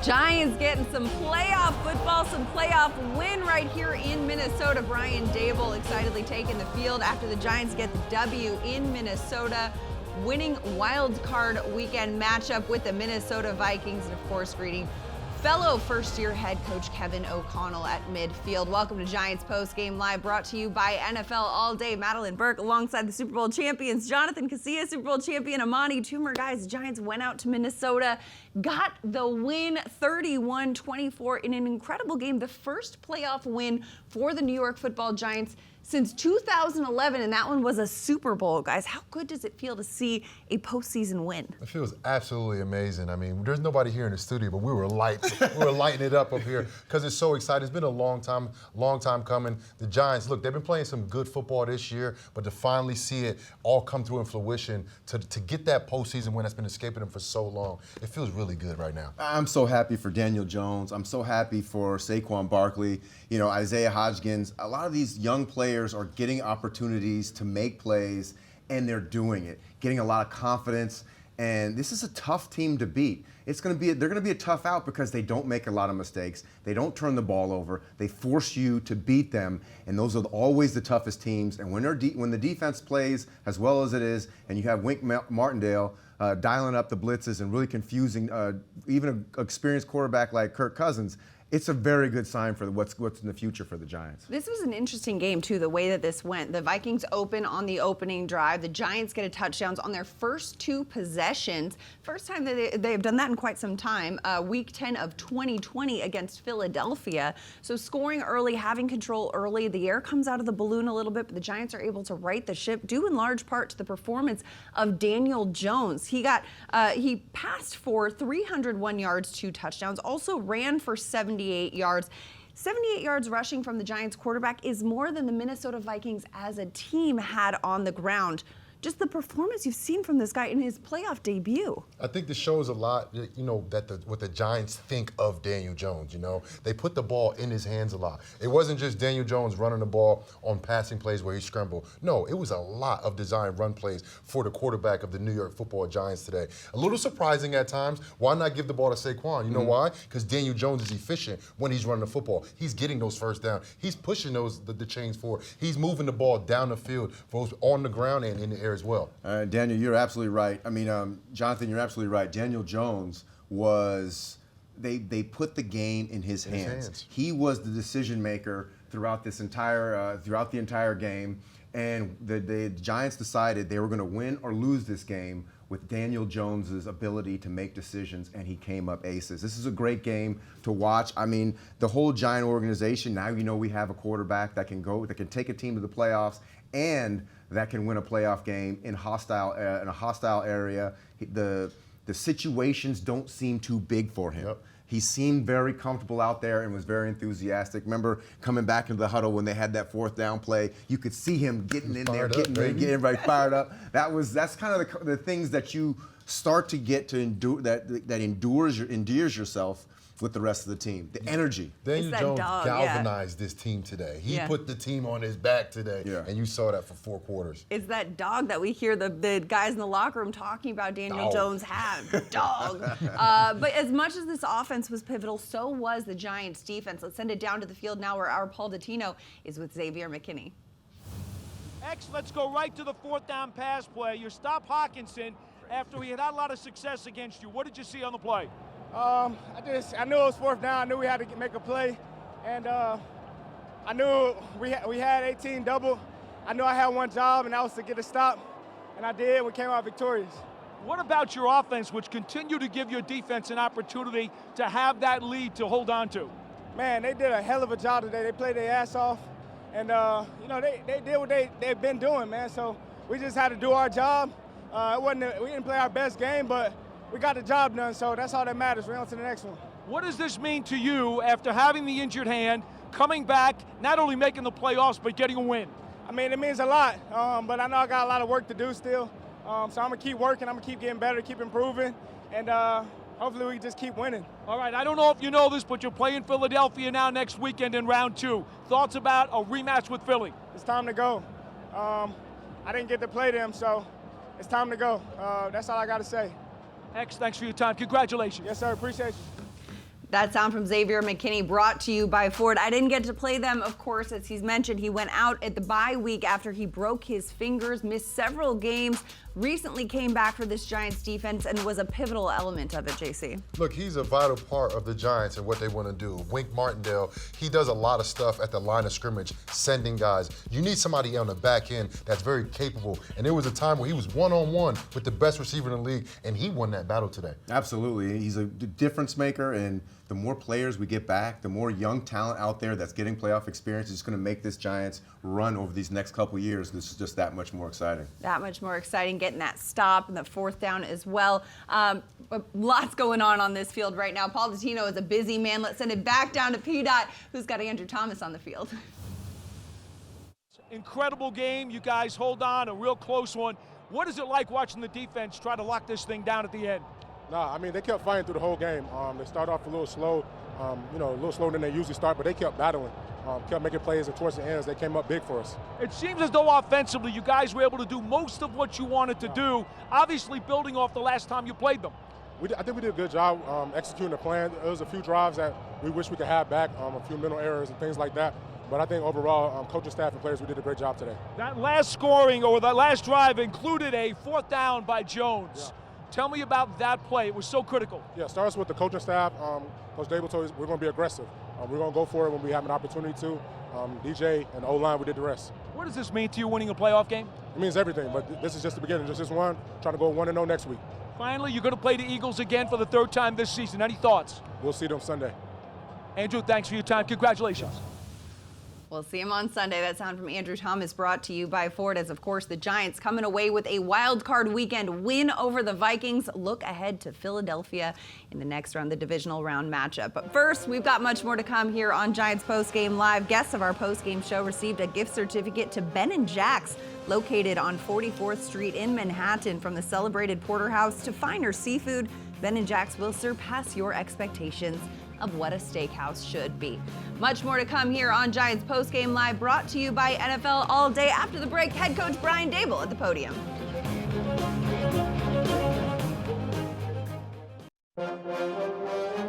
Giants getting some playoff football, some playoff win right here in Minnesota. Brian Dable excitedly taking the field after the Giants get the W in Minnesota, winning wild card weekend matchup with the Minnesota Vikings, and of course greeting fellow first-year head coach Kevin O'Connell at midfield. Welcome to Giants Postgame Live, brought to you by NFL All Day. Madelyn, Burke, alongside the Super Bowl champions, Jonathon, Casillas, Super Bowl champion Amani, Toomer. Guys, the Giants went out to Minnesota, got the win 31-24 in an incredible game. The first playoff win for the New York Football Giants since 2011, and that one was a Super Bowl. Guys, how good does it feel to see a postseason win? It feels absolutely amazing. I mean, there's nobody here in the studio, but we were lighting it up here because it's so exciting. It's been a long time coming. The Giants, look, they've been playing some good football this year, but to finally see it all come through in fruition, to get that postseason win that's been escaping them for so long, it feels really good right now. I'm so happy for Daniel Jones. I'm so happy for Saquon Barkley, Isaiah Hodgins. A lot of these young players are getting opportunities to make plays, and they're doing it, getting a lot of confidence. And this is a tough team to beat. They're going to be a tough out because they don't make a lot of mistakes. They don't turn the ball over. They force you to beat them, and those are always the toughest teams. And when the defense plays as well as it is, and you have Wink Martindale dialing up the blitzes and really confusing even an experienced quarterback like Kirk Cousins, it's a very good sign for what's in the future for the Giants. This was an interesting game, too, the way that this went. The Vikings open on the opening drive. The Giants get a touchdowns on their first two possessions. First time that they've done that in quite some time. Week 10 of 2020 against Philadelphia. So scoring early, having control early. The air comes out of the balloon a little bit, but the Giants are able to right the ship, due in large part to the performance of Daniel Jones. He passed for 301 yards, 2 touchdowns, also ran for 78 yards. 78 yards rushing from the Giants quarterback is more than the Minnesota Vikings as a team had on the ground. Just the performance you've seen from this guy in his playoff debut. I think this shows a lot, what the Giants think of Daniel Jones, They put the ball in his hands a lot. It wasn't just Daniel Jones running the ball on passing plays where he scrambled. No, it was a lot of design run plays for the quarterback of the New York Football Giants today. A little surprising at times. Why not give the ball to Saquon? You know why? Because Daniel Jones is efficient when he's running the football. He's getting those first down. He's pushing the chains forward. He's moving the ball down the field, both on the ground and in the air as well. Daniel, you're absolutely right. I mean, Jonathon, you're absolutely right. Daniel Jones they put the game in his hands. He was the decision maker throughout the entire game, and the Giants decided they were going to win or lose this game with Daniel Jones's ability to make decisions, and he came up aces. This is a great game to watch. I mean, the whole Giant organization, now we have a quarterback that can take a team to the playoffs and that can win a playoff game in a hostile area. The situations don't seem too big for him. Yep. He seemed very comfortable out there and was very enthusiastic. Remember coming back into the huddle when they had that 4th down play, you could see him getting in there, getting everybody fired up. That's kind of the things that you start to get to endure, that endears yourself with the rest of the team. The energy. Daniel Jones galvanized this team today. He put the team on his back today, and you saw that for 4 quarters. It's that dog that we hear the guys in the locker room talking about Daniel Jones have. Dog. But as much as this offense was pivotal, so was the Giants' defense. Let's send it down to the field now where our Paul Dottino is with Xavier McKinney. Let's go right to the 4th down pass play. You stop Hawkinson after he had a lot of success against you. What did you see on the play? I knew it was 4th down. I knew we had to make a play, and I knew we had 18 double. I knew I had one job, and that was to get a stop, and I did. We came out victorious. What about your offense, which continued to give your defense an opportunity to have that lead to hold on to? Man, they did a hell of a job today. They played their ass off, and they did what they've been doing, man. So we just had to do our job. We didn't play our best game, but we got the job done, so that's all that matters. We're on to the next one. What does this mean to you after having the injured hand, coming back, not only making the playoffs, but getting a win? I mean, it means a lot, but I know I got a lot of work to do still. So I'm going to keep working. I'm going to keep getting better, keep improving, and hopefully we can just keep winning. All right, I don't know if you know this, but you're playing Philadelphia now next weekend in round 2. Thoughts about a rematch with Philly? It's time to go. I didn't get to play them, so it's time to go. That's all I got to say. X, thanks for your time. Congratulations. Yes, sir. Appreciate you. That sound from Xavier McKinney brought to you by Ford. I didn't get to play them, of course, as he's mentioned. He went out at the bye week after he broke his fingers, missed several games, recently came back for this Giants defense and was a pivotal element of it, JC. Look, he's a vital part of the Giants and what they want to do. Wink Martindale, he does a lot of stuff at the line of scrimmage, sending guys. You need somebody on the back end that's very capable. And there was a time where he was one-on-one with the best receiver in the league, and he won that battle today. Absolutely. He's a difference maker, and the more players we get back, the more young talent out there that's getting playoff experience is going to make this Giants run over these next couple years. This is just that much more exciting. That much more exciting, getting that stop and the fourth down as well. Lots going on this field right now. Paul Dottino is a busy man. Let's send it back down to PDOT, who's got Andrew Thomas on the field. Incredible game. You guys hold on, a real close one. What is it like watching the defense try to lock this thing down at the end? Nah, I mean, they kept fighting through the whole game. They started off a little slow, a little slower than they usually start, but they kept battling, kept making plays, and towards the ends, they came up big for us. It seems as though offensively you guys were able to do most of what you wanted to do, obviously building off the last time you played them. I think we did a good job executing the plan. There was a few drives that we wish we could have back, a few mental errors and things like that. But I think overall, coaching staff and players, we did a great job today. That last scoring or that last drive included a fourth down by Jones. Yeah. Tell me about that play. It was so critical. Yeah, it starts with the coaching staff. Coach Dable told us we're going to be aggressive. We're going to go for it when we have an opportunity to. DJ and the O-line, we did the rest. What does this mean to you, winning a playoff game? It means everything, but this is just the beginning. Just one, trying to go 1-0 next week. Finally, you're going to play the Eagles again for the third time this season. Any thoughts? We'll see them Sunday. Andrew, thanks for your time. Congratulations. We'll see him on Sunday. That sound from Andrew Thomas brought to you by Ford, as of course the Giants coming away with a wild card weekend win over the Vikings. Look ahead to Philadelphia in the next round, the divisional round matchup. But first, we've got much more to come here on Giants Postgame Live. Guests of our postgame show received a gift certificate to Ben & Jack's, located on 44th Street in Manhattan. From the celebrated porterhouse to finer seafood, Ben & Jack's will surpass your expectations of what a steakhouse should be. Much more to come here on Giants Postgame Live, brought to you by NFL All Day. After the break, head coach Brian Dable at the podium.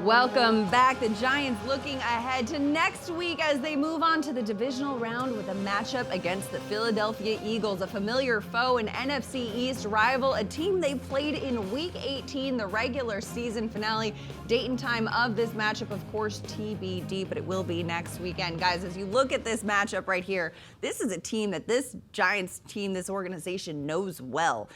Welcome back. The Giants looking ahead to next week as they move on to the divisional round with a matchup against the Philadelphia Eagles, a familiar foe, an NFC East rival, a team they played in Week 18, the regular season finale. Date and time of this matchup, of course, TBD, but it will be next weekend. Guys, as you look at this matchup right here, this is a team that this Giants team, this organization knows well.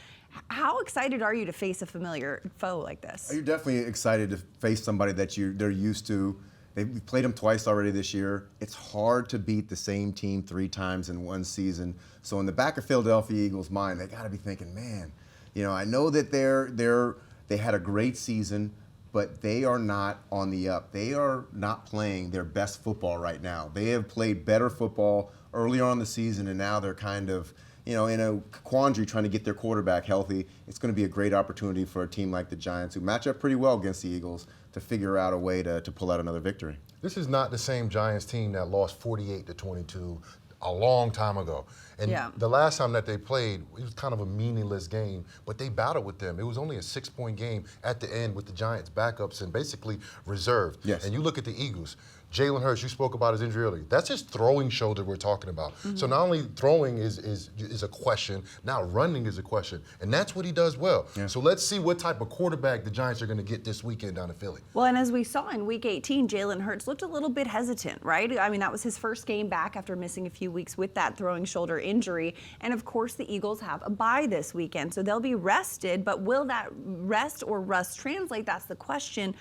How excited are you to face a familiar foe like this? You're definitely excited to face somebody that they're used to. We've played them twice already this year. It's hard to beat the same team 3 times in one season. So in the back of Philadelphia Eagles' mind, they got to be thinking, man, I know that they had a great season, but they are not on the up. They are not playing their best football right now. They have played better football earlier on in the season, and now they're kind of in a quandary trying to get their quarterback healthy. It's going to be a great opportunity for a team like the Giants, who match up pretty well against the Eagles, to figure out a way to pull out another victory. This is not the same Giants team that lost 48-22 a long time ago. And the last time that they played, it was kind of a meaningless game, but they battled with them. It was only a 6-point game at the end with the Giants backups and basically reserved. Yes. And you look at the Eagles. Jalen Hurts, you spoke about his injury earlier. That's his throwing shoulder we're talking about. Mm-hmm. So not only throwing is a question, now running is a question. And that's what he does well. Yeah. So let's see what type of quarterback the Giants are going to get this weekend down in Philly. Well, and as we saw in Week 18, Jalen Hurts looked a little bit hesitant, right? I mean, that was his first game back after missing a few weeks with that throwing shoulder injury. And of course, the Eagles have a bye this weekend, so they'll be rested. But will that rest or rust translate? That's the question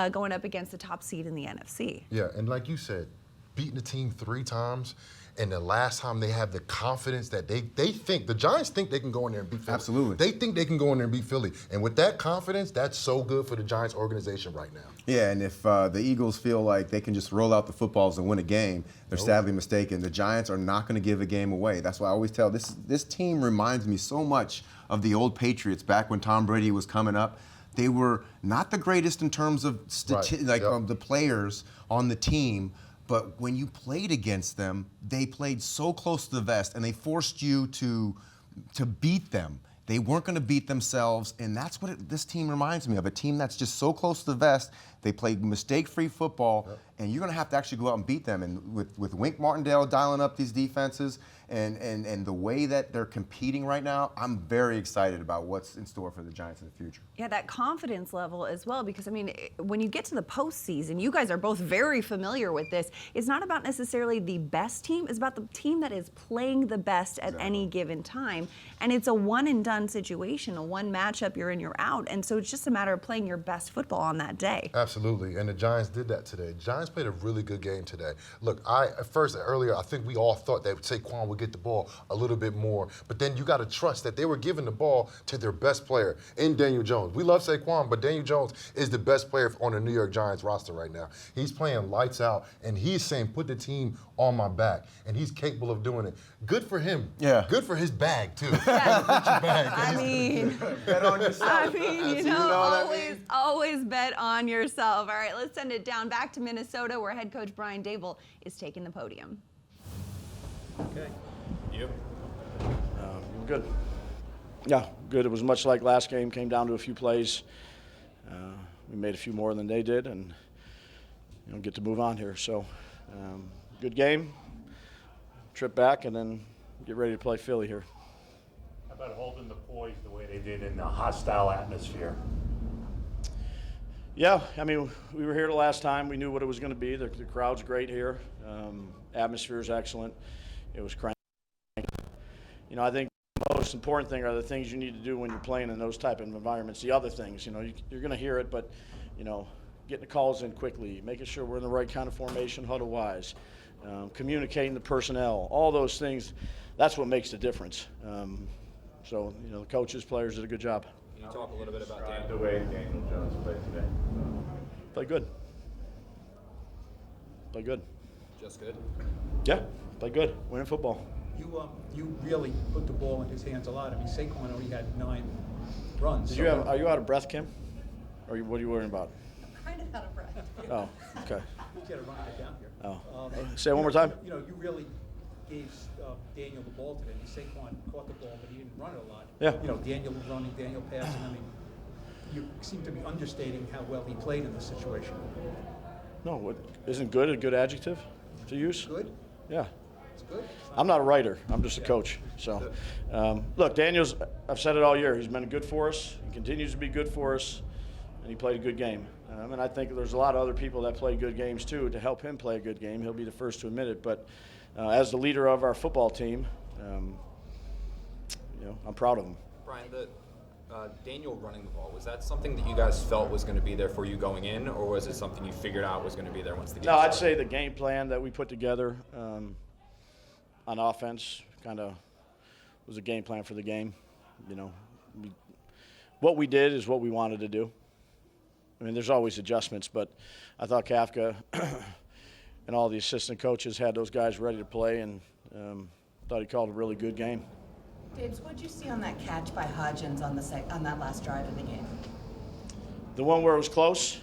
going up against the top seed in the NFC. Yeah, and like you said, beating the team 3 times, and the last time they have the confidence that they think, the Giants think they can go in there and beat Philly. Absolutely. They think they can go in there and beat Philly. And with that confidence, that's so good for the Giants organization right now. Yeah, and if the Eagles feel like they can just roll out the footballs and win a game, they're sadly mistaken. The Giants are not going to give a game away. That's why I always tell this team reminds me so much of the old Patriots back when Tom Brady was coming up. They were not the greatest in terms of the players on the team, but when you played against them, they played so close to the vest, and they forced you to beat them. They weren't going to beat themselves, and that's what this team reminds me of, a team that's just so close to the vest. They play mistake-free football, and you're going to have to actually go out and beat them. And with Wink Martindale dialing up these defenses and the way that they're competing right now, I'm very excited about what's in store for the Giants in the future. Yeah, that confidence level as well, because, I mean, when you get to the postseason, you guys are both very familiar with this. It's not about necessarily the best team. It's about the team that is playing the best at any given time. And it's a one-and-done situation, a one matchup, you're in, you're out. And so it's just a matter of playing your best football on that day. Absolutely, and the Giants did that today. Giants played a really good game today. Look, earlier, I think we all thought that Saquon would get the ball a little bit more, but then you got to trust that they were giving the ball to their best player in Daniel Jones. We love Saquon, but Daniel Jones is the best player on the New York Giants roster right now. He's playing lights out, and he's saying, put the team on my back, and he's capable of doing it. Good for him. Yeah. Good for his bag, too. I mean, Bet on yourself. I mean, you know, always bet on yourself. All right, let's send it down back to Minnesota, where head coach Brian Dable is taking the podium. Okay. You? Good. Yeah, good. It was much like last game. Came down to a few plays. We made a few more than they did, and get to move on here. So, good game. Trip back, and then get ready to play Philly here. How about holding the poise the way they did in a hostile atmosphere? Yeah, I mean, we were here the last time. We knew what it was going to be. The crowd's great here. Atmosphere is excellent. It was cranky. I think the most important thing are the things you need to do when you're playing in those type of environments. The other things, you're going to hear it, but, getting the calls in quickly, making sure we're in the right kind of formation huddle-wise, communicating the personnel, all those things, that's what makes the difference. So, the coaches, players did a good job. Can you talk a little bit about The way Daniel Jones played today. Played good. Played good. Just good? Yeah, played good. Winning football. You really put the ball in his hands a lot. I mean, Saquon only had 9 runs. Are you out of breath, Kim? Or what are you worrying about? I'm kind of out of breath. Oh, okay. He's got to run it down here. Oh. Say it one more time. You really gave Daniel the ball today. Saquon caught the ball, but he didn't run it a lot. Yeah. Daniel running, Daniel passing. I mean, you seem to be understating how well he played in this situation. No, isn't good a good adjective to use? Good? Yeah. It's good. I'm not a writer. I'm just a coach. So, look, Daniel's, I've said it all year, he's been good for us. He continues to be good for us, and he played a good game. And I think there's a lot of other people that play good games, too, to help him play a good game. He'll be the first to admit it. But as the leader of our football team, I'm proud of him. Brian, Daniel running the ball, was that something that you guys felt was going to be there for you going in, or was it something you figured out was going to be there once the game started? No, I'd say the game plan that we put together on offense kind of was a game plan for the game. What we did is what we wanted to do. I mean, there's always adjustments, but I thought Kafka and all the assistant coaches had those guys ready to play, and thought he called a really good game. Daves, what did you see on that catch by Hodgins on that last drive of the game? The one where it was close?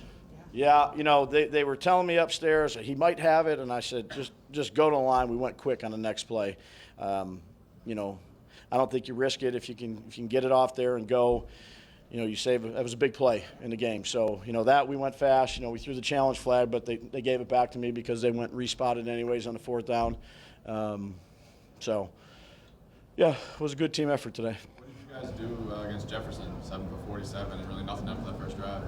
Yeah, they were telling me upstairs he might have it, and I said, just go to the line. We went quick on the next play. I don't think you risk it if you can get it off there and go. You save it. That was a big play in the game. So, that we went fast. We threw the challenge flag, but they gave it back to me because they went respotted anyways on the 4th down. So, yeah, it was a good team effort today. What did you guys do against Jefferson? 7 for 47 and really nothing after that first drive.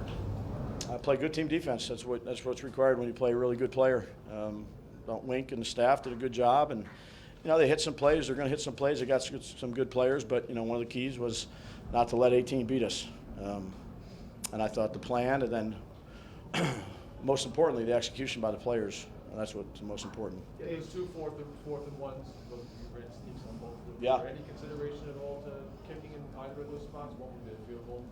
Play good team defense. That's what's required when you play a really good player. Don't Wink and the staff did a good job, and they hit some plays. They're going to hit some plays. They got some good players, but one of the keys was not to let 18 beat us. And I thought the plan, and then most importantly, the execution by the players. And that's what's most important. Yeah, it was 2 fourth and ones. Both you ran sneaks on both of them. Yeah. Was there any consideration at all to kicking in either of those spots? What would be a field goal?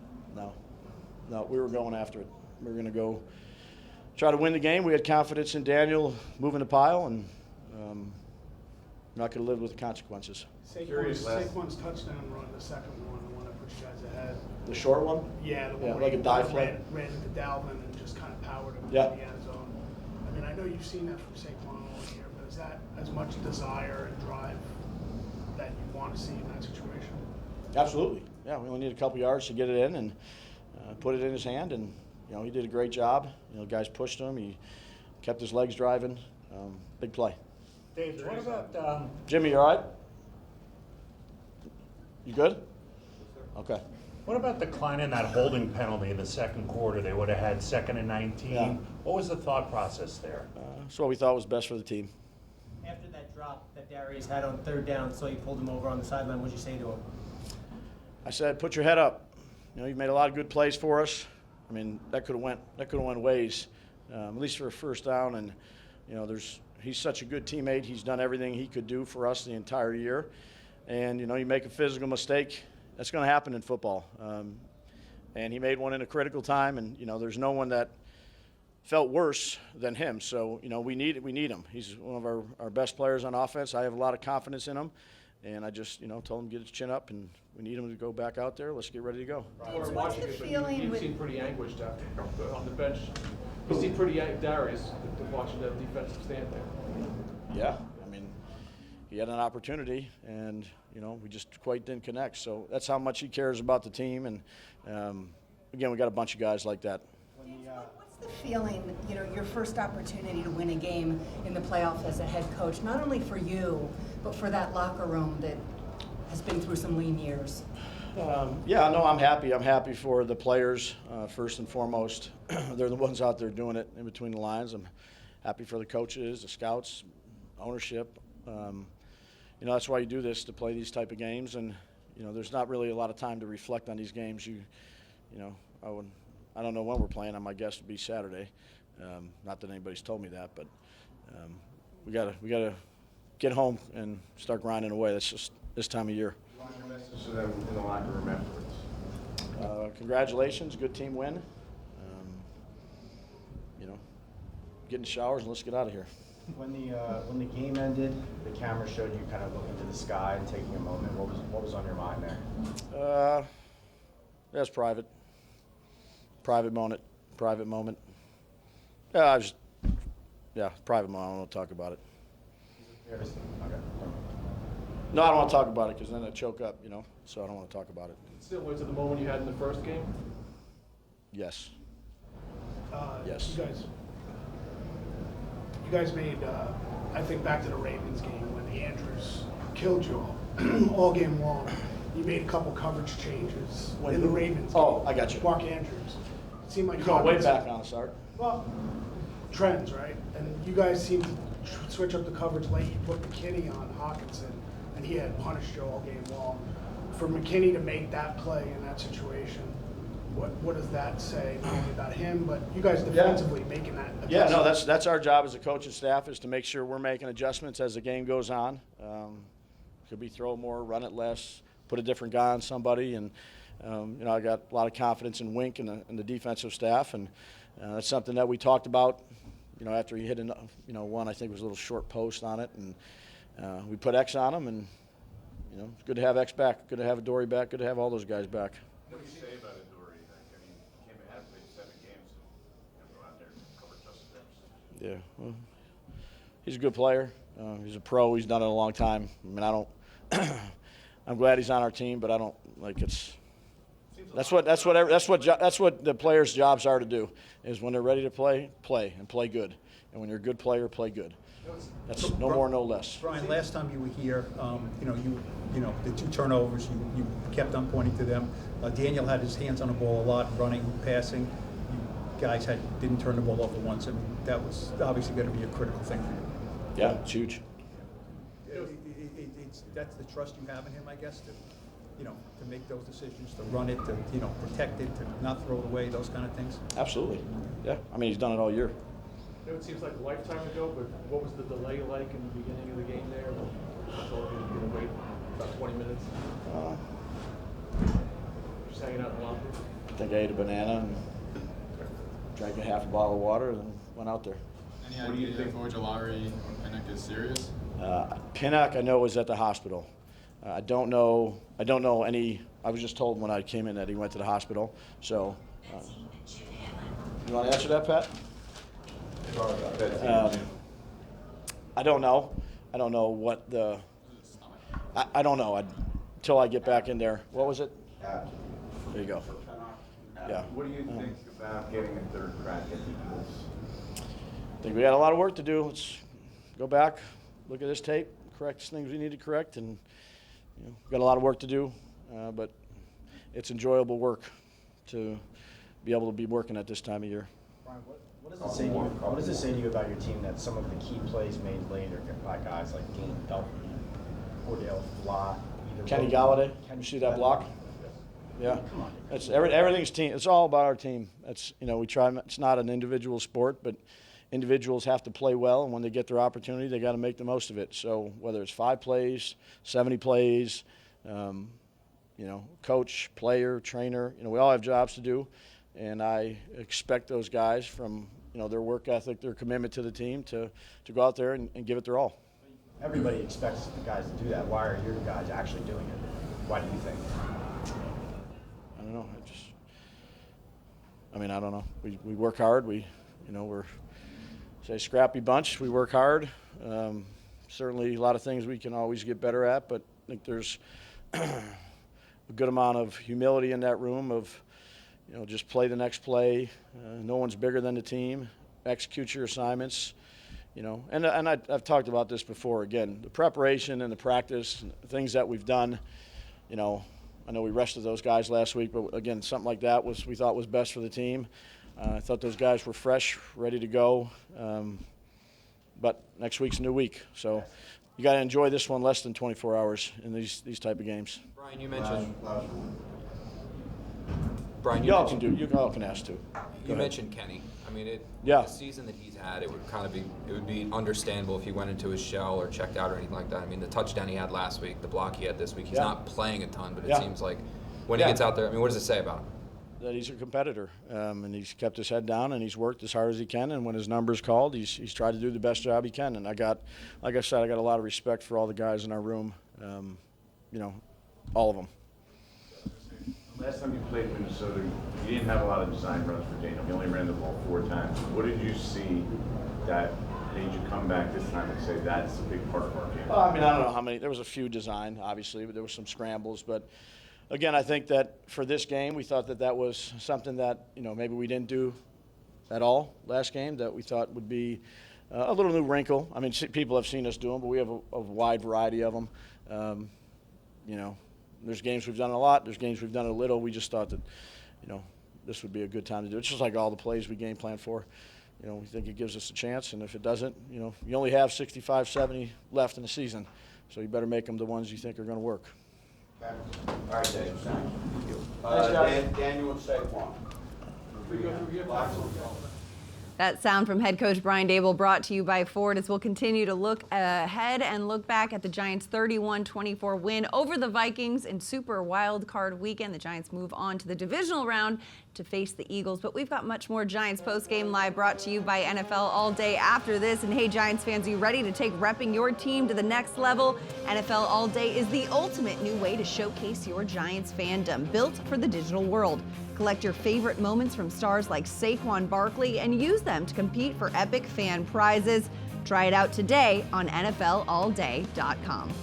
No, we were going after it. We were going to go try to win the game. We had confidence in Daniel moving the pile, and not going to live with the consequences. Saquon's touchdown run, the second one, the one that put you guys ahead. The short one? Yeah, the one where like he a dive play. ran into Dalvin and just kind of powered him into Yeah. the end zone. I mean, I know you've seen that from Saquon all year, but is that as much desire and drive that you want to see in that situation? Absolutely. yeah, we only need a couple yards to get it in and put it in his hand, and he did a great job. Guys pushed him. He kept his legs driving. Big play. Dave, what about Jimmy, you all right? You good? Okay. what about declining that holding penalty in the second quarter? They would have had 2nd and 19. Yeah. What was the thought process there? That's what we thought was best for the team. After that drop that Darius had on 3rd down, so you pulled him over on the sideline, what'd you say to him? I said, put your head up. You've made a lot of good plays for us. I mean, that could have went ways, at least for a 1st down. And he's such a good teammate. He's done everything he could do for us the entire year. And you make a physical mistake, that's going to happen in football. And he made one in a critical time. And there's no one that felt worse than him. So we need him. He's one of our best players on offense. I have a lot of confidence in him. And I just, told him to get his chin up, and we need him to go back out there. Let's get ready to go. What's the feeling? You seem pretty anguished after on the bench. You seem pretty Darius watching the defensive stand there. Yeah, I mean, he had an opportunity, and we just quite didn't connect. So that's how much he cares about the team. And again, we got a bunch of guys like that. What's the feeling, your first opportunity to win a game in the playoffs as a head coach, not only for you, but for that locker room that has been through some lean years? Yeah, no, I'm happy. I'm happy for the players, first and foremost. They're the ones out there doing it in between the lines. I'm happy for the coaches, the scouts, ownership. That's why you do this, to play these type of games. And, there's not really a lot of time to reflect on these games. I don't know when we're playing. My guess would be Saturday. Not that anybody's told me that, but we gotta get home and start grinding away. That's just this time of year. Your message to them in the locker room afterwards. Congratulations, good team win. Get in the showers and let's get out of here. When the game ended, the camera showed you kind of looking to the sky and taking a moment. What was on your mind there? That's private. Private moment. Private moment. Private moment. I don't want to talk about it. Okay. No, I don't want to talk about it because then I choke up, so I don't want to talk about it. Similar to the moment you had in the first game? Yes. Yes. You guys made, I think back to the Ravens game when Andrews killed you all game long. You made a couple coverage changes in the Ravens game. Oh, I got you. Mark Andrews. It seemed like You're going way back on the start. Well, trends, right? And you guys seemed to switch up the coverage late. You put McKinney on Hawkinson, and he had punished Joe all game long. For McKinney to make that play in that situation, what does that say, not only about him, but you guys defensively making that adjustment? Yeah, no, that's our job as a coach and staff, is to make sure we're making adjustments as the game goes on. Could be throw more, run it less, put a different guy on somebody, and I got a lot of confidence in Wink and the defensive staff, and that's something that we talked about. After he hit one, I think it was a little short post on it, and we put X on him, and it's good to have X back, good to have Dory back, good to have all those guys back. What do you say about it, Dory? He came in, played 7 games, and go out there and cover just steps. Yeah, well, he's a good player. He's a pro. He's done it a long time. I mean, I'm glad he's on our team, but I don't like it's. That's what the players' jobs are to do. Is when they're ready to play and play good. And when you're a good player, play good. That's no more, no less. Brian, last time you were here, the 2 turnovers, you kept on pointing to them. Daniel had his hands on the ball a lot, running, passing. You guys didn't turn the ball over once. I mean, that was obviously going to be a critical thing for you. Yeah, it's huge. That's the trust you have in him, I guess, to make those decisions, to run it, to protect it, to not throw it away, those kind of things. Absolutely. Yeah, I mean, he's done it all year. It seems like a lifetime ago, but what was the delay like in the beginning of the game there? I told you to wait about 20 minutes. Just hanging out in the locker. I think I ate a banana and drank a half a bottle of water and then went out there. Any idea if Ojolari or Pinnock is serious? Pinnock, I know, was at the hospital. I don't know any. I was just told when I came in that he went to the hospital. So, you want to answer that, Pat? I don't know. I don't know what the. I don't know until I get back in there. What was it? There you go. Yeah. What do you think about getting a third crack at the Eagles? I think we got a lot of work to do. Let's go back, look at this tape, correct things we need to correct, and we've got a lot of work to do, but it's enjoyable work to be able to be working at this time of year. Brian, what does it say to you? What does it say to you about your team that some of the key plays made later by guys like Dean Delphi, Cordell Flott, Kenny Galladay, you see that block? Yeah, it's everything's team. It's all about our team. It's we try. It's not an individual sport, but individuals have to play well, and when they get their opportunity, they got to make the most of it. So whether it's 5 plays, 70 plays, coach, player, trainer, we all have jobs to do, and I expect those guys from their work ethic, their commitment to the team, to go out there and give it their all. Everybody expects the guys to do that. Why are your guys actually doing it? Why do you think? I don't know. I don't know. We work hard. We're a scrappy bunch. We work hard. Certainly a lot of things we can always get better at, but I think there's a good amount of humility in that room of, just play the next play. No one's bigger than the team. Execute your assignments. And I've talked about this before. Again, the preparation and the practice, things that we've done. I know we rested those guys last week, but again, something like that we thought was best for the team. I thought those guys were fresh, ready to go. But next week's a new week, so you got to enjoy this one less than 24 hours in these type of games. Brian, you mentioned. You all can ask too. You mentioned Kenny. The season that he's had, it would be understandable if he went into his shell or checked out or anything like that. The touchdown he had last week, the block he had this week, he's not playing a ton, but it seems like when he gets out there, what does it say about him? That he's a competitor, and he's kept his head down, and he's worked as hard as he can, and when his number's called, he's tried to do the best job he can. And like I said, I got a lot of respect for all the guys in our room, all of them. Last time you played Minnesota, you didn't have a lot of design runs for Daniel. You only ran the ball 4 times. What did you see that made you come back this time and say that's a big part of our game? Well, I don't know how many. There was a few design, obviously, but there were some scrambles. But again, I think that for this game, we thought that was something that maybe we didn't do at all last game. That we thought would be a little new wrinkle. People have seen us do them, but we have a wide variety of them. There's games we've done a lot. There's games we've done a little. We just thought that, this would be a good time to do it. It's just like all the plays we game plan for. We think it gives us a chance, and if it doesn't, you only have 65, 70 left in the season, so you better make them the ones you think are going to work. Okay. All right, Dave. Thank you. Daniel and Saquon. That sound from head coach Brian Daboll brought to you by Ford as we'll continue to look ahead and look back at the Giants' 31-24 win over the Vikings in Super Wild Card Weekend. The Giants move on to the divisional round to face the Eagles, but we've got much more Giants Postgame Live brought to you by NFL all day after this. And hey, Giants fans, are you ready to take repping your team to the next level? NFL All Day is the ultimate new way to showcase your Giants fandom, built for the digital world. Collect your favorite moments from stars like Saquon Barkley and use them to compete for epic fan prizes. Try it out today on NFLAllDay.com.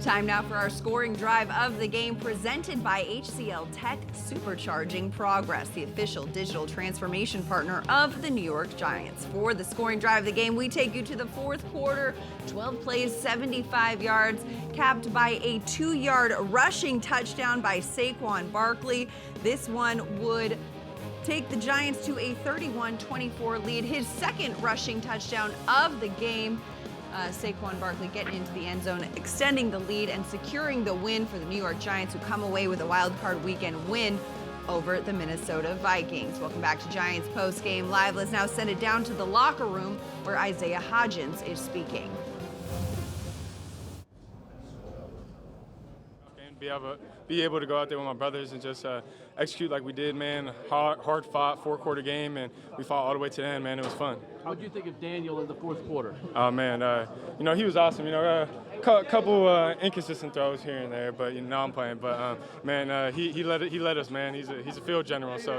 Time now for our scoring drive of the game, presented by HCL Tech, supercharging progress, the official digital transformation partner of the New York Giants. For the scoring drive of the game, we take you to the fourth quarter, 12 plays, 75 yards, capped by a 2-yard rushing touchdown by Saquon Barkley. This one would take the Giants to a 31-24 lead, his second rushing touchdown of the game. Saquon Barkley getting into the end zone, extending the lead and securing the win for the New York Giants, who come away with a wild card weekend win over the Minnesota Vikings. Welcome back to Giants Postgame Live. Let's now send it down to the locker room where Isaiah Hodgins is speaking. Be able to go out there with my brothers and just execute like we did, man. Hard fought 4-quarter game, and we fought all the way to the end, man. It was fun. What did you think of Daniel in the fourth quarter? Oh man, he was awesome. Couple inconsistent throws here and there, but now I'm playing. But man, he led us, man. He's a field general, so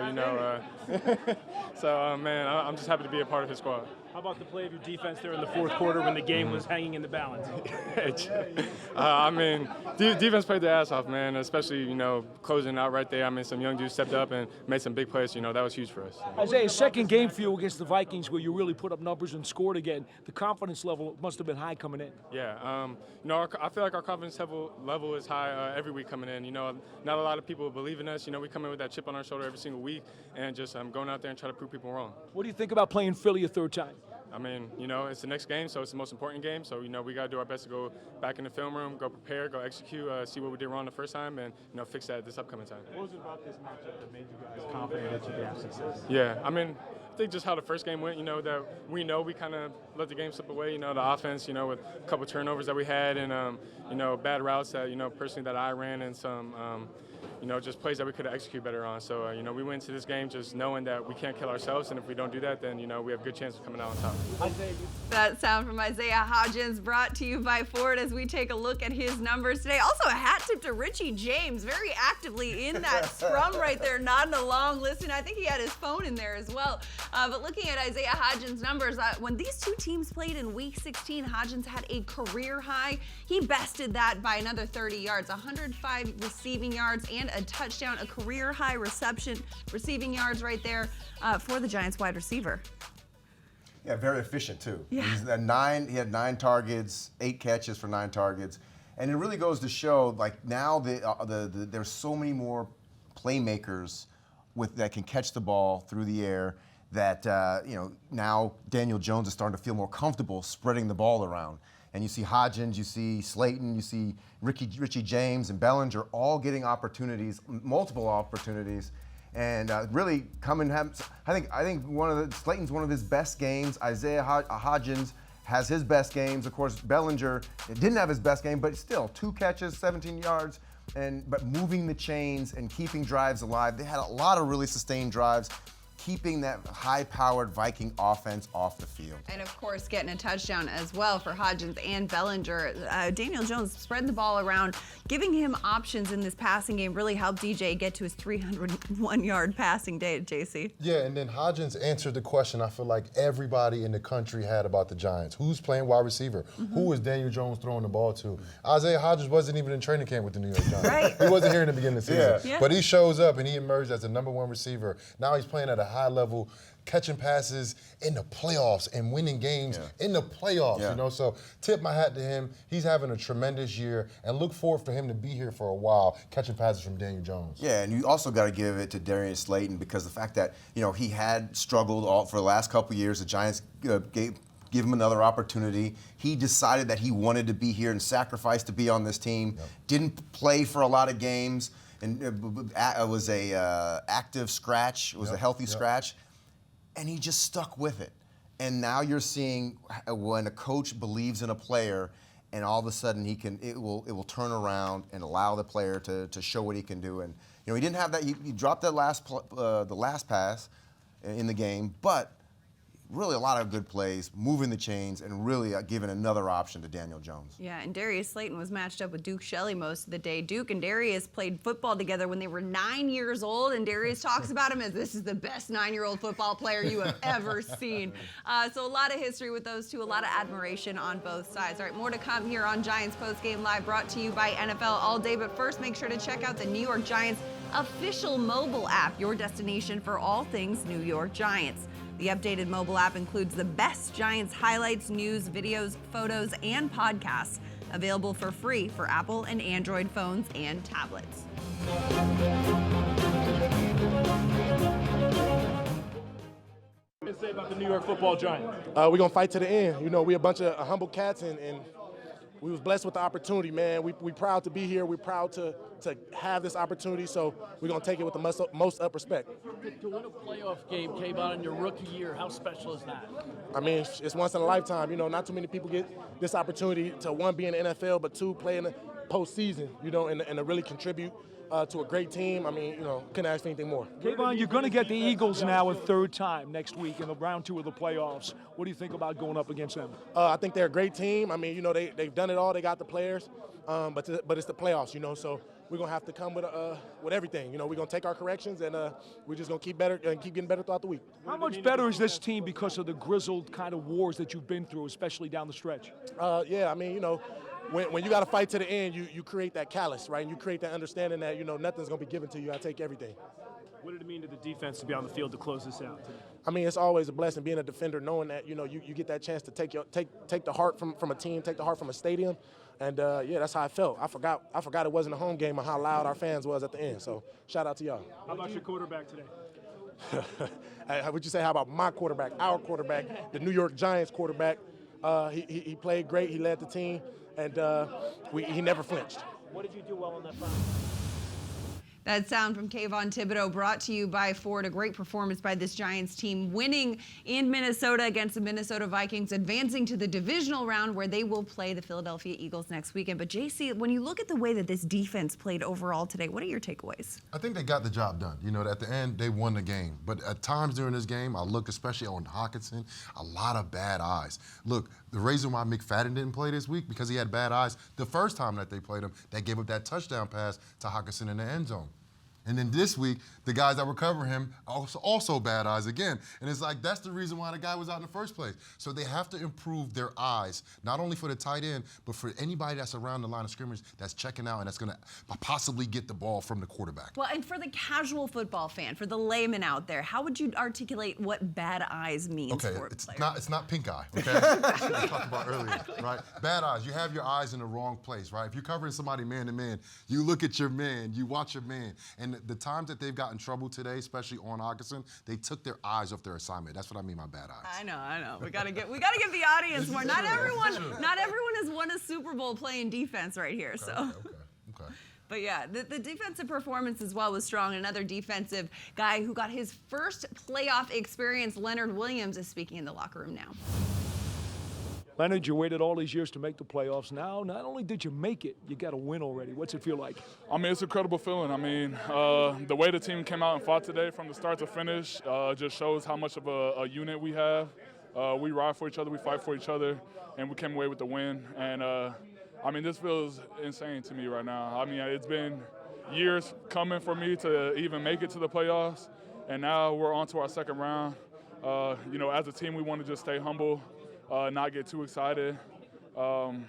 man, I'm just happy to be a part of his squad. How about the play of your defense there in the fourth quarter when the game was hanging in the balance? I mean, defense played their ass off, man, especially, closing out right there. I mean, some young dudes stepped up and made some big plays. That was huge for us. Isaiah, second game for you against the Vikings where you really put up numbers and scored again. The confidence level must have been high coming in. Yeah, I feel like our confidence level is high every week coming in. Not a lot of people believe in us. We come in with that chip on our shoulder every single week and just going out there and try to prove people wrong. What do you think about playing Philly a third time? I mean, it's the next game, so it's the most important game. So, we got to do our best to go back in the film room, go prepare, go execute, see what we did wrong the first time, and, fix that this upcoming time. What was it about this matchup that made you guys confident that you could have success? Yeah, I mean, I think just how the first game went, that we kind of let the game slip away, the offense, with a couple turnovers that we had and, bad routes that, personally that I ran and some, just plays that we could have executed better on. So, we went into this game just knowing that we can't kill ourselves, and if we don't do that, then, we have a good chance of coming out on top. That sound from Isaiah Hodgins brought to you by Ford as we take a look at his numbers today. Also, a hat tip to Richie James, very actively in that scrum right there, nodding along, listening. I think he had his phone in there as well. But looking at Isaiah Hodgins' numbers, when these two teams played in Week 16, Hodgins had a career high. He bested that by another 30 yards, 105 receiving yards and a touchdown, a career high receiving yards right there for the Giants wide receiver. Yeah, very efficient too. Yeah. He had 9 targets, 8 catches for 9 targets, and it really goes to show like now there's so many more playmakers that can catch the ball through the air that now Daniel Jones is starting to feel more comfortable spreading the ball around. And you see Hodgins, you see Slayton, you see Richie James and Bellinger all getting opportunities, multiple opportunities, and really I think Slayton's one of his best games. Isaiah Hodgins has his best games. Of course, Bellinger didn't have his best game, but still 2 catches, 17 yards, but moving the chains and keeping drives alive. They had a lot of really sustained drives, keeping that high-powered Viking offense off the field. And of course, getting a touchdown as well for Hodgins and Bellinger. Daniel Jones spreading the ball around, giving him options in this passing game really helped DJ get to his 301-yard passing day at JC. Yeah, and then Hodgins answered the question I feel like everybody in the country had about the Giants. Who's playing wide receiver? Mm-hmm. Who is Daniel Jones throwing the ball to? Isaiah Hodgins wasn't even in training camp with the New York Giants. Right. He wasn't here in the beginning of the season. Yeah. But he shows up and he emerged as the #1 receiver. Now he's playing at a high level, catching passes in the playoffs and winning games in the playoffs, So tip my hat to him. He's having a tremendous year and look forward for him to be here for a while, catching passes from Daniel Jones. Yeah, and you also got to give it to Darius Slayton because the fact that, he had struggled for the last couple of years. The Giants give him another opportunity. He decided that he wanted to be here and sacrificed to be on this team. Didn't play for a lot of games. And it was a active scratch. It was a healthy scratch. And he just stuck with it. And now you're seeing when a coach believes in a player and all of a sudden it will turn around and allow the player to show what he can do. And he didn't have that. He dropped that the last pass in the game, but really a lot of good plays, moving the chains, and really giving another option to Daniel Jones. Yeah, and Darius Slayton was matched up with Duke Shelley most of the day. Duke and Darius played football together when they were 9 years old, and Darius talks about him as this is the best 9-year-old football player you have ever seen. So a lot of history with those two, a lot of admiration on both sides. All right, more to come here on Giants Postgame Live, brought to you by NFL All Day. But first, make sure to check out the New York Giants official mobile app, your destination for all things New York Giants. The updated mobile app includes the best Giants highlights, news, videos, photos, and podcasts. Available for free for Apple and Android phones and tablets. What do you say about the New York Football Giants? We're going to fight to the end. We're a bunch of humble cats, and we was blessed with the opportunity, man. We proud to be here. We're proud to have this opportunity, so we're going to take it with the most up respect. To win a playoff game came out in your rookie year. How special is that? I mean, it's once in a lifetime. Not too many people get this opportunity to, one, be in the NFL, but two, play in the postseason, and to really contribute to a great team. I mean, couldn't ask for anything more. Kayvon, you're going to get the Eagles now a third time next week in the round 2 of the playoffs. What do you think about going up against them? I think they're a great team. I mean, they've done it all. They got the players, but it's the playoffs, so we're going to have to come with everything. You know, we're going to take our corrections, and we're just going to keep better and keep getting better throughout the week. How much better is this team because of the grizzled kind of wars that you've been through, especially down the stretch? Yeah, I mean, you know, when you got to fight to the end, you create that callous, right? And you create that understanding that, you know, nothing's going to be given to you. I take everything. What did it mean to the defense to be on the field to close this out today? I mean, it's always a blessing being a defender, knowing that, you know, you get that chance to take the heart from a team, take the heart from a stadium. And, yeah, that's how I felt. I forgot it wasn't a home game and how loud our fans was at the end. So shout out to y'all. How about your quarterback today? Would you say, how about my quarterback, our quarterback, the New York Giants quarterback? He played great. He led the team, and he never flinched. What did you do well on that front? That sound from Kayvon Thibodeau brought to you by Ford. A great performance by this Giants team, winning in Minnesota against the Minnesota Vikings, advancing to the divisional round where they will play the Philadelphia Eagles next weekend. But JC, when you look at the way that this defense played overall today, what are your takeaways? I think they got the job done. You know, at the end, they won the game. But at times during this game, I look especially on Hockenson, a lot of bad eyes. Look, the reason why McFadden didn't play this week, because he had bad eyes the first time that they played him, they gave up that touchdown pass to Hockenson in the end zone. And then this week, the guys that were covering him also bad eyes again. And it's like, that's the reason why the guy was out in the first place. So they have to improve their eyes, not only for the tight end, but for anybody that's around the line of scrimmage that's checking out and that's going to possibly get the ball from the quarterback. Well, and for the casual football fan, for the layman out there, how would you articulate what bad eyes means for a player? It's not pink eye, okay? That's what we talked about earlier, right? Bad eyes, you have your eyes in the wrong place, right? If you're covering somebody man to man, you look at your man, you watch your man, and the times that they've got in trouble today, especially on Hockenson, they took their eyes off their assignment. That's what I mean by bad eyes. I know. We gotta give the audience more. Not everyone has won a Super Bowl playing defense right here. Okay. But yeah, the defensive performance as well was strong. Another defensive guy who got his first playoff experience, Leonard Williams, is speaking in the locker room now. Leonard, you waited all these years to make the playoffs. Now, not only did you make it, you got a win already. What's it feel like? I mean, it's an incredible feeling. I mean, the way the team came out and fought today from the start to finish just shows how much of a unit we have. We ride for each other, we fight for each other, and we came away with the win. And, I mean, this feels insane to me right now. I mean, it's been years coming for me to even make it to the playoffs, and now we're on to our second round. You know, as a team, we want to just stay humble. Not get too excited, and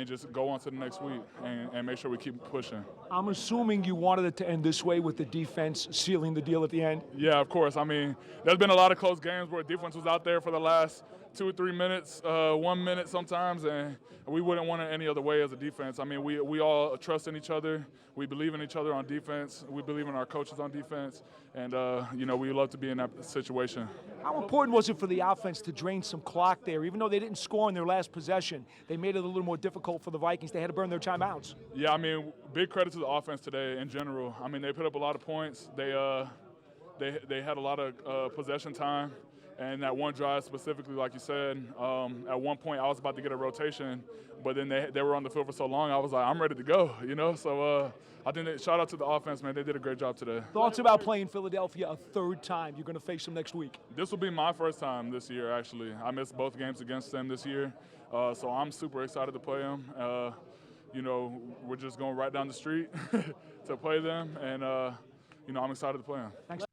just go on to the next week and make sure we keep pushing. I'm assuming you wanted it to end this way with the defense sealing the deal at the end? Yeah, of course. I mean, there's been a lot of close games where defense was out there for the last 2 or 3 minutes, 1 minute sometimes, and we wouldn't want it any other way as a defense. I mean, we all trust in each other. We believe in each other on defense. We believe in our coaches on defense, and, you know, we love to be in that situation. How important was it for the offense to drain some clock there? Even though they didn't score in their last possession, they made it a little more difficult for the Vikings. They had to burn their timeouts. Yeah, I mean, big credit to the offense today in general. I mean, they put up a lot of points. They had a lot of possession time. And that one drive specifically, like you said, at one point I was about to get a rotation, but then they were on the field for so long, I was like, I'm ready to go, you know? So I think shout out to the offense, man. They did a great job today. Thoughts about playing Philadelphia a third time? You're going to face them next week. This will be my first time this year, actually. I missed both games against them this year, so I'm super excited to play them. You know, we're just going right down the street to play them, and, you know, I'm excited to play them. Thanks.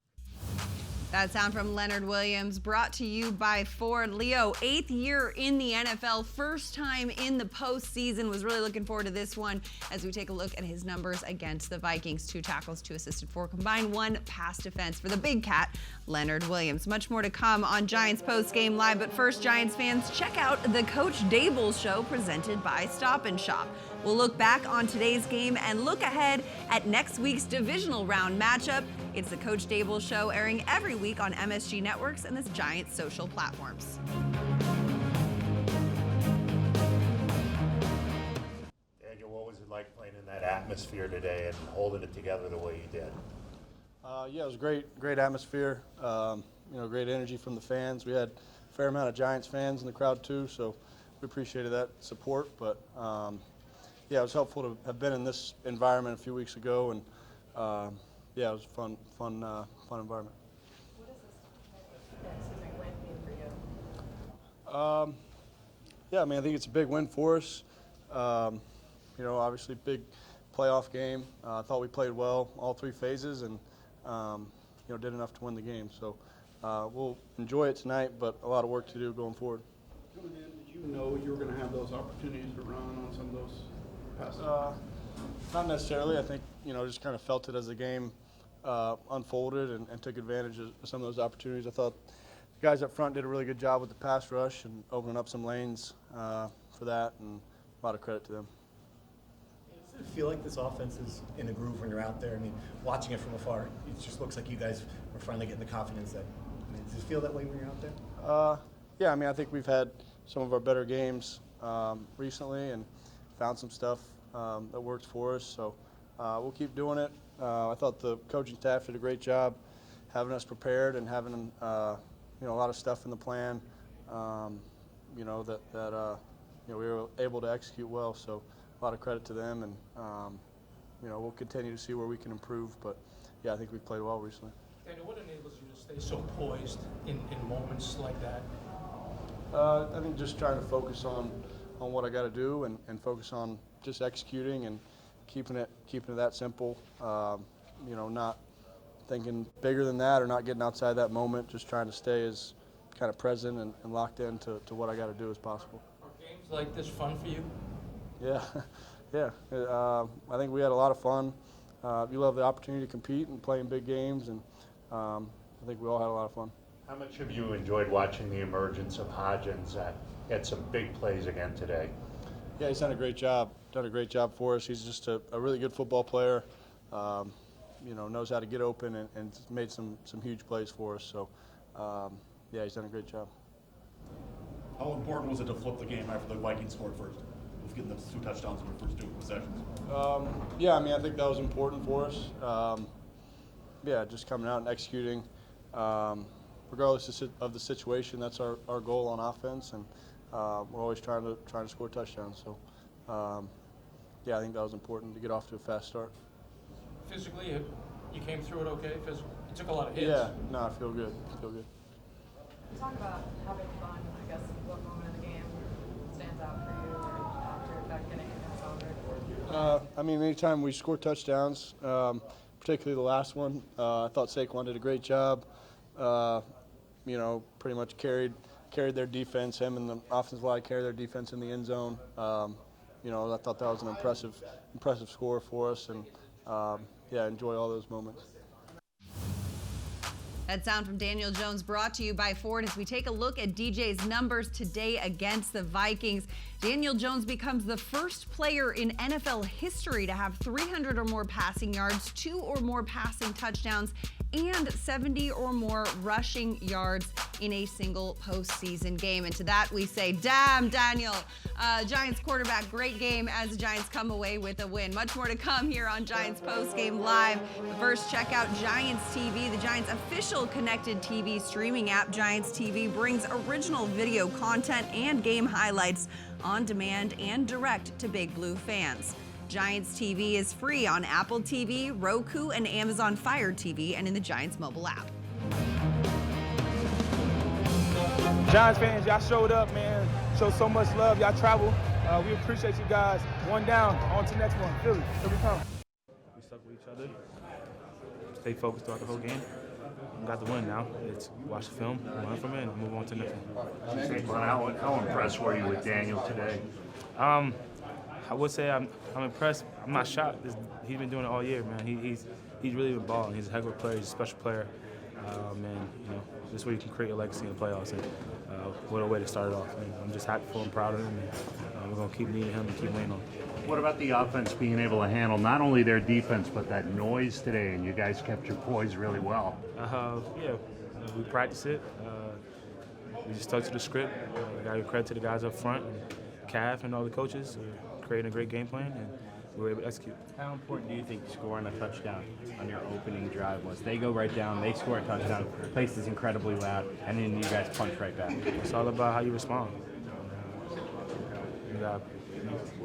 That sound from Leonard Williams, brought to you by Ford. Leo, 8th year in the NFL, first time in the postseason. Was really looking forward to this one as we take a look at his numbers against the Vikings. 2 tackles, 2 assisted for combined, 1 pass defense for the big cat, Leonard Williams. Much more to come on Giants Postgame Live, but first, Giants fans, check out the Coach Dable Show presented by Stop & Shop. We'll look back on today's game and look ahead at next week's divisional round matchup. It's the Coach Dable Show, airing every week on MSG Networks and the Giants social platforms. Daniel, what was it like playing in that atmosphere today and holding it together the way you did? Yeah, it was great atmosphere. You know, great energy from the fans. We had a fair amount of Giants fans in the crowd too, so we appreciated that support. But yeah, it was helpful to have been in this environment a few weeks ago, and yeah, it was a fun environment. What does this next win mean for you? Yeah, I mean, I think it's a big win for us. You know, obviously big playoff game. I thought we played well all 3 phases and did enough to win the game. So we'll enjoy it tonight, but a lot of work to do going forward. Jonathon, did you know you were going to have those opportunities to run on some of those passes? Not necessarily. I think just kind of felt it as the game unfolded and took advantage of some of those opportunities. I thought the guys up front did a really good job with the pass rush and opening up some lanes for that, and a lot of credit to them. Does it feel like this offense is in a groove when you're out there? I mean, watching it from afar, it just looks like you guys are finally getting the confidence that. Does it feel that way when you're out there? Yeah, I think we've had some of our better games recently and found some stuff that works for us. So we'll keep doing it. I thought the coaching staff did a great job having us prepared and having a lot of stuff in the plan. That we were able to execute well. So a lot of credit to them, and we'll continue to see where we can improve. But yeah, I think we've played well recently. Daniel, what enables you to stay so poised in moments like that? I think just trying to focus on what I got to do and focus on just executing and keeping it that simple. Not thinking bigger than that or not getting outside that moment. Just trying to stay as kind of present and locked in to what I got to do as possible. Are games like this fun for you? Yeah, yeah. I think we had a lot of fun. We love the opportunity to compete and play in big games, and I think we all had a lot of fun. How much have you enjoyed watching the emergence of Hodgins that had some big plays again today? Yeah, he's done a great job. Done a great job for us. He's just a really good football player. Knows how to get open and made some huge plays for us. So, yeah, he's done a great job. How important was it to flip the game after the Vikings scored first, with getting the 2 touchdowns in their first 2 possessions? Yeah, I think that was important for us. Yeah, just coming out and executing. Regardless of the situation, that's our goal on offense, and we're always trying to score touchdowns. So, yeah, I think that was important to get off to a fast start. Physically, you came through it okay? Physically, you took a lot of hits. Yeah, no, I feel good. Talk about having fun. I guess what moment of the game stands out for you, or after that getting it? Anytime we score touchdowns, particularly the last one, I thought Saquon did a great job. Pretty much carried their defense. Him and the offensive line carried their defense in the end zone. I thought that was an impressive score for us, and enjoy all those moments. That sound from Daniel Jones brought to you by Ford as we take a look at DJ's numbers today against the Vikings. Daniel Jones becomes the first player in NFL history to have 300 or more passing yards, 2 or more passing touchdowns, and 70 or more rushing yards in a single postseason game. And to that we say, damn, Daniel. Giants quarterback, great game as the Giants come away with a win. Much more to come here on Giants Postgame Live. But first, check out Giants TV, the Giants official connected TV streaming app. Giants TV brings original video content and game highlights on demand and direct to Big Blue fans. Giants TV is free on Apple TV, Roku, and Amazon Fire TV, and in the Giants mobile app. Giants fans, y'all showed up, man. Showed so much love. Y'all traveled. We appreciate you guys. One down, on to the next one. Philly, here we come. We stuck with each other, stay focused throughout the whole game. We got the win now. It's watch the film, learn from it, and move on to the next one. How impressed were you with Daniel today? I would say I'm impressed. I'm not shocked. He's been doing it all year, man. He's really been balling. He's a heck of a player. He's a special player. This is where you can create a legacy in the playoffs. And what a way to start it off. And I'm just happy for him, proud of him, and we're going to keep needing him and keep leaning on him. What about the offense being able to handle not only their defense, but that noise today, and you guys kept your poise really well? Yeah, we practiced it. We just stuck to the script. I got to give credit to the guys up front, and Cav and all the coaches for creating a great game plan, and we were able to execute. How important do you think scoring a touchdown on your opening drive was? They go right down, they score a touchdown, the place is incredibly loud, and then you guys punch right back. It's all about how you respond.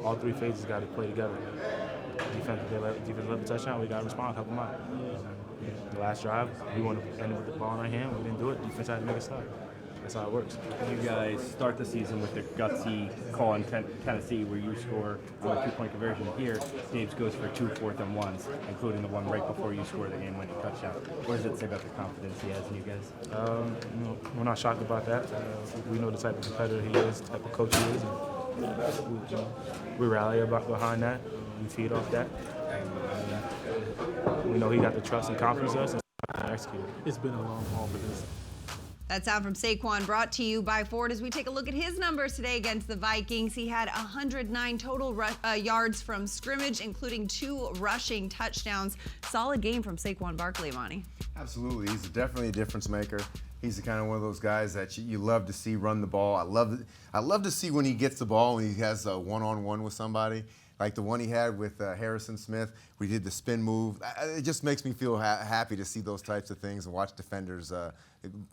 All 3 phases got to play together. Defense left the touchdown, we got to respond, help them out. The last drive, we wanted to end with the ball in our hand. We didn't do it. Defense had to make a stop. that's how it works. You guys start the season with the gutsy call in Tennessee where you score on a 2-point conversion. Here, Daves goes for 2 4th-and-1s, including the one right before you score the game-winning touchdown. What does it say about the confidence he has in you guys? We're not shocked about that. We know the type of competitor he is, the type of coach he is. And, we rally behind that. We feed off that. And we know he got the trust and confidence in us and execute. It's been a long haul for this. That sound from Saquon brought to you by Ford as we take a look at his numbers today against the Vikings. He had 109 total yards from scrimmage, including 2 rushing touchdowns. Solid game from Saquon Barkley, Amani. Absolutely. He's definitely a difference maker. He's the kind of one of those guys that you love to see run the ball. I love to see when he gets the ball and he has a one-on-one with somebody. Like the one he had with Harrison Smith, we did the spin move. It just makes me feel happy to see those types of things and watch defenders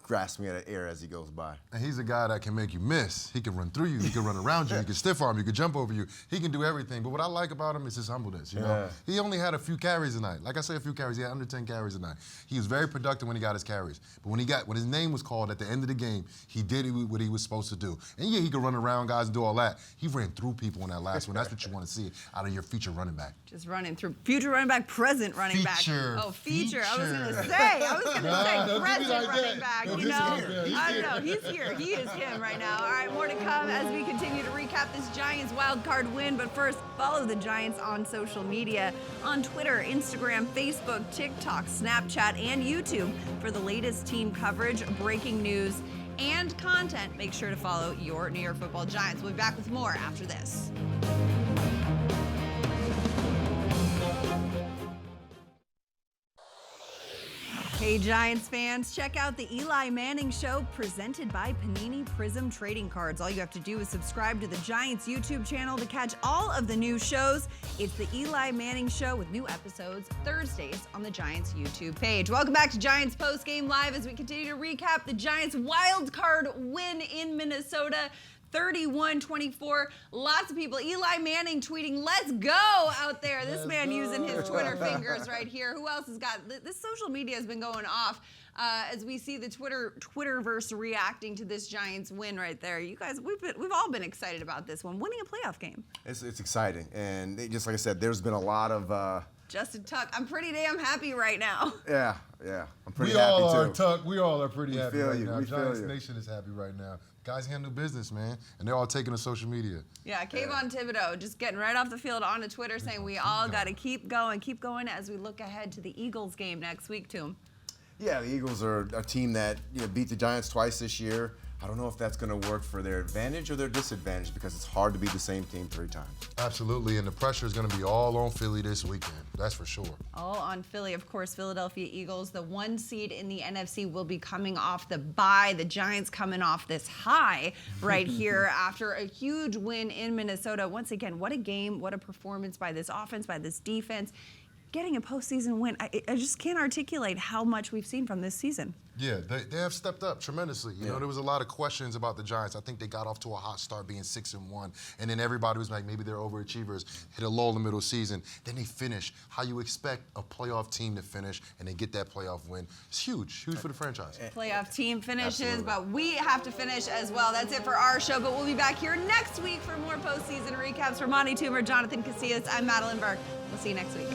grasp me at the air as he goes by. And he's a guy that can make you miss. He can run through you. He can run around you. He can stiff arm you. He can jump over you. He can do everything. But what I like about him is his humbleness. You know, he only had a few carries tonight. Like I say, a few carries. He had under 10 carries tonight. He was very productive when he got his carries. But when his name was called at the end of the game, he did what he was supposed to do. And yeah, he could run around guys and do all that. He ran through people in that last one. That's what you want to see out of your future running back. Just running through future running back, present running back. Oh, feature. I was going to say present running back. You know. I don't know. He's here. He is him right now. All right, more to come as we continue to recap this Giants wild card win. But first, follow the Giants on social media on Twitter, Instagram, Facebook, TikTok, Snapchat, and YouTube for the latest team coverage, breaking news, and content. Make sure to follow your New York Football Giants. We'll be back with more after this. Hey Giants fans, check out the Eli Manning Show presented by Panini Prism Trading Cards. All you have to do is subscribe to the Giants YouTube channel to catch all of the new shows. It's the Eli Manning Show with new episodes Thursdays on the Giants YouTube page. Welcome back to Giants Postgame Live as we continue to recap the Giants wild card win in Minnesota. 31-24. Lots of people. Eli Manning tweeting, "Let's go" out there. This man using his Twitter fingers right here. Who else has got this? Social media has been going off as we see the Twitterverse reacting to this Giants win right there. You guys, we've all been excited about this one, winning a playoff game. It's exciting, and just like I said, there's been a lot of. Justin Tuck, I'm pretty damn happy right now. Yeah, I'm pretty happy too. We all are, Tuck. We all are pretty happy right now. We Giants Nation is happy right now. Guys handle business, man, and they're all taking to social media. Yeah, Kayvon Thibodeau just getting right off the field onto Twitter saying we all got to keep going as we look ahead to the Eagles game next week, Toom. Yeah, the Eagles are a team that beat the Giants twice this year. I don't know if that's going to work for their advantage or their disadvantage because it's hard to beat the same team 3 times. Absolutely, and the pressure is going to be all on Philly this weekend. That's for sure. All on Philly. Of course, Philadelphia Eagles, the 1 seed in the NFC, will be coming off the bye. The Giants coming off this high right here after a huge win in Minnesota. Once again, what a game, what a performance by this offense, by this defense. Getting a postseason win, I just can't articulate how much we've seen from this season. Yeah, they have stepped up tremendously. You know, there was a lot of questions about the Giants. I think they got off to a hot start being 6-1, and then everybody was like, maybe they're overachievers, hit a lull in the middle of the season. Then they finish how you expect a playoff team to finish, and they get that playoff win. It's huge for the franchise. Playoff team finishes, but we have to finish as well. That's it for our show, but we'll be back here next week for more postseason recaps. For Amani, Toomer, Jonathon, Casillas, I'm Madelyn Burke. We'll see you next week.